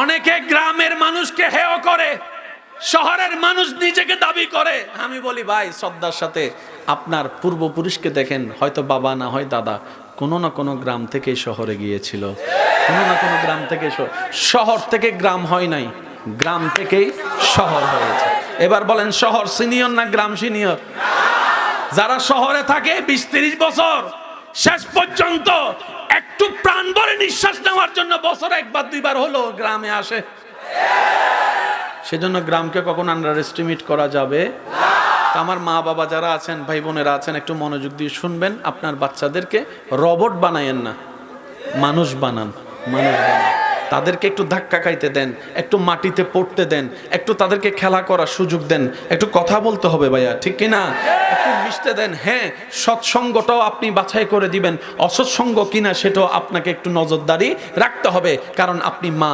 অনেকে গ্রামের মানুষকে হেয় করে, শহরের মানুষ নিজেকে দাবি করে। আমি বলি ভাই শ্রদ্ধার সাথে, আপনার পূর্বপুরুষকে দেখেন, হয়তো বাবা না হয় দাদা কোনো না কোনো গ্রাম থেকে শহরে গিয়েছিল, কোনো না কোনো গ্রাম থেকে শহর থেকে গ্রাম হয় নাই, গ্রাম থেকেই শহর হয়েছে। এবার বলেন শহর সিনিয়র না গ্রাম সিনিয়র? যারা শহরে থাকে 20-30 বছর, শেষ পর্যন্ত একটু প্রাণ ভরে নিঃশ্বাস নেওয়ার জন্য বছরে একবার দুইবার হলো গ্রামে আসে। সেজন্য গ্রামকে কখনো আন্ডার এস্টিমেট করা যাবে না। আমার মা বাবা যারা আছেন, ভাই বোনেরা আছেন, একটু মনোযোগ দিয়ে শুনবেন। আপনার বাচ্চাদেরকে রোবট বানায়েন না, মানুষ বানান, মানুষ বানান। তাদেরকে একটু ধাক্কা খাইতে দেন, একটু মাটিতে পড়তে দেন, একটু তাদেরকে খেলা করার সুযোগ দেন, একটু কথা বলতে হবে ভাইয়া, ঠিক কিনা? একটু মিশতে দেন। হ্যাঁ, সৎসঙ্গটাও আপনি বাছাই করে দিবেন, অসৎসঙ্গ কিনা সেটাও আপনাকে একটু নজরদারি রাখতে হবে, কারণ আপনি মা,